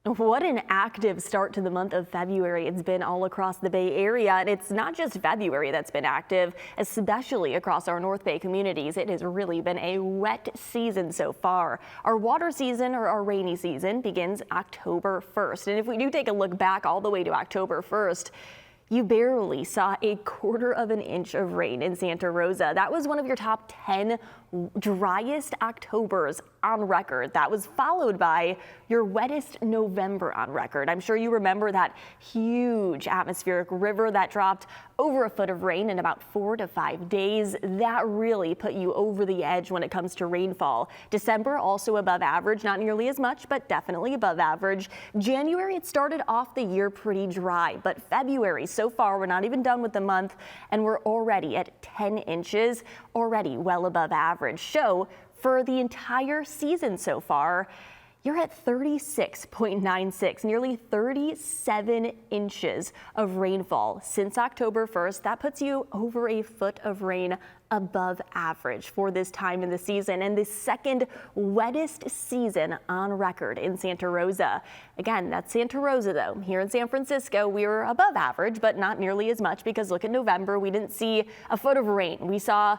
What an active start to the month of February it's been all across the Bay Area. And it's not just February that's been active, especially across our North Bay communities. It has really been a wet season so far. Our water season, or our rainy season, begins October 1st. And if we do take a look back all the way to October 1st, you barely saw a quarter of an inch of rain in Santa Rosa. That was one of your top 10 driest Octobers on record. That was followed by your wettest November on record. I'm sure you remember that huge atmospheric river that dropped over a foot of rain in about 4 to 5 days. That really put you over the edge when it comes to rainfall. December also above average, not nearly as much, but definitely above average. January, it started off the year pretty dry, but February, so far, we're not even done with the month, and we're already at 10 inches, already well above average. So for the entire season so far, you're at 36.96, nearly 37 inches of rainfall since October 1st. That puts you over a foot of rain above average for this time in the season, and the second wettest season on record in Santa Rosa. Again, that's Santa Rosa though. Here in San Francisco, we were above average, but not nearly as much, because look at November, we didn't see a foot of rain. We saw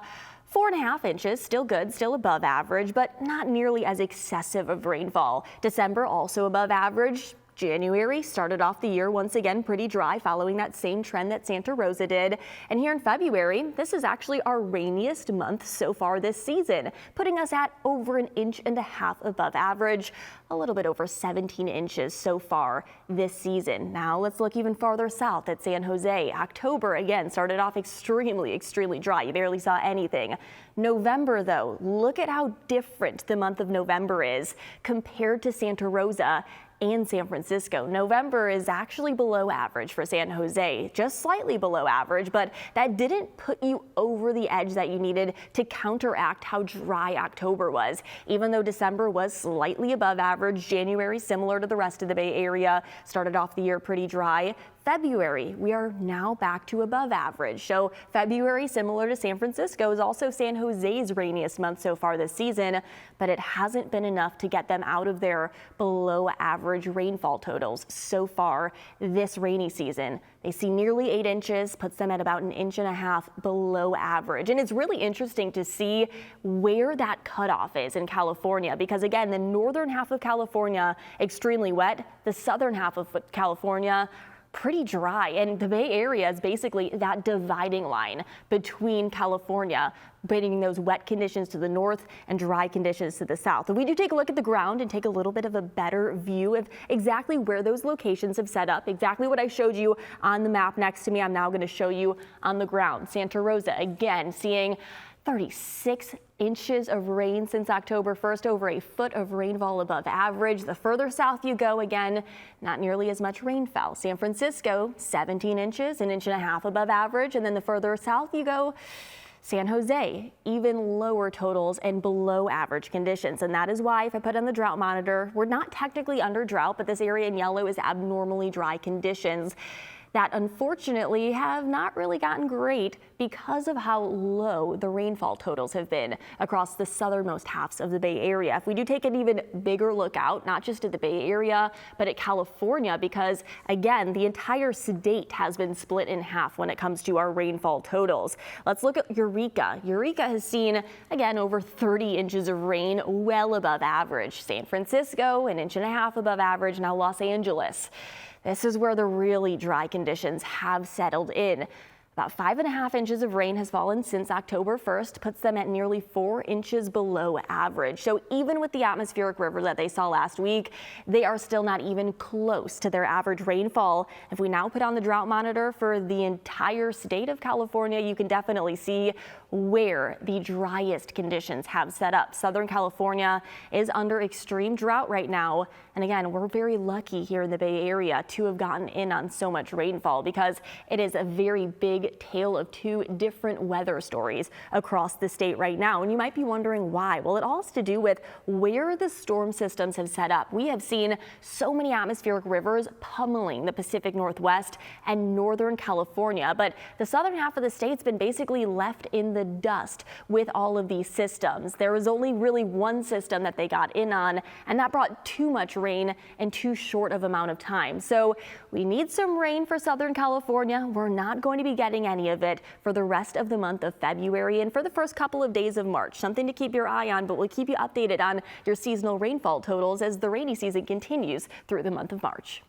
4.5 inches, still good, still above average, but not nearly as excessive of rainfall. December also above average. January started off the year once again pretty dry, following that same trend that Santa Rosa did. And here in February, this is actually our rainiest month so far this season, putting us at over 1.5 inches above average, a little bit over 17 inches so far this season. Now let's look even farther south at San Jose. October again started off extremely dry. You barely saw anything. November though, look at how different the month of November is compared to Santa Rosa and San Francisco. November is actually below average for San Jose, just slightly below average, but that didn't put you over the edge that you needed to counteract how dry October was. Even though December was slightly above average, January, similar to the rest of the Bay Area, started off the year pretty dry. February, we are now back to above average. So February, similar to San Francisco, is also San Jose's rainiest month so far this season, but it hasn't been enough to get them out of their below average rainfall totals so far this rainy season. They see nearly 8 inches, puts them at about 1.5 inches below average. And it's really interesting to see where that cutoff is in California, because again, the northern half of California, extremely wet. The southern half of California, pretty dry, and the Bay Area is basically that dividing line between California, bringing those wet conditions to the north and dry conditions to the south. If we do take a look at the ground and take a little bit of a better view of exactly where those locations have set up, exactly what I showed you on the map next to me, I'm now going to show you on the ground. Santa Rosa, again, seeing 36 inches of rain since October 1st, over a foot of rainfall above average. The further south you go, again, not nearly as much rainfall. San Francisco, 17 inches, 1.5 inches above average. And then the further south you go, San Jose, even lower totals and below average conditions. And that is why, if I put on the drought monitor, we're not technically under drought, but this area in yellow is abnormally dry conditions that unfortunately have not really gotten great because of how low the rainfall totals have been across the southernmost halves of the Bay Area. If we do take an even bigger look out, not just at the Bay Area, but at California, because again, the entire state has been split in half when it comes to our rainfall totals. Let's look at Eureka. Eureka has seen, again, over 30 inches of rain, well above average. San Francisco, 1.5 inches above average. Now Los Angeles. This is where the really dry conditions have settled in. About 5.5 inches of rain has fallen since October 1st, puts them at nearly 4 inches below average. So even with the atmospheric river that they saw last week, they are still not even close to their average rainfall. If we now put on the drought monitor for the entire state of California, you can definitely see where the driest conditions have set up. Southern California is under extreme drought right now. And again, we're very lucky here in the Bay Area to have gotten in on so much rainfall, because it is a very big tale of two different weather stories across the state right now. And you might be wondering why. Well, it all has to do with where the storm systems have set up. We have seen so many atmospheric rivers pummeling the Pacific Northwest and Northern California, but the southern half of the state's been basically left in the the dust with all of these systems. There was only really one system that they got in on, and that brought too much rain in too short of amount of time. So we need some rain for Southern California. We're not going to be getting any of it for the rest of the month of February and for the first couple of days of March. Something to keep your eye on, but we'll keep you updated on your seasonal rainfall totals as the rainy season continues through the month of March.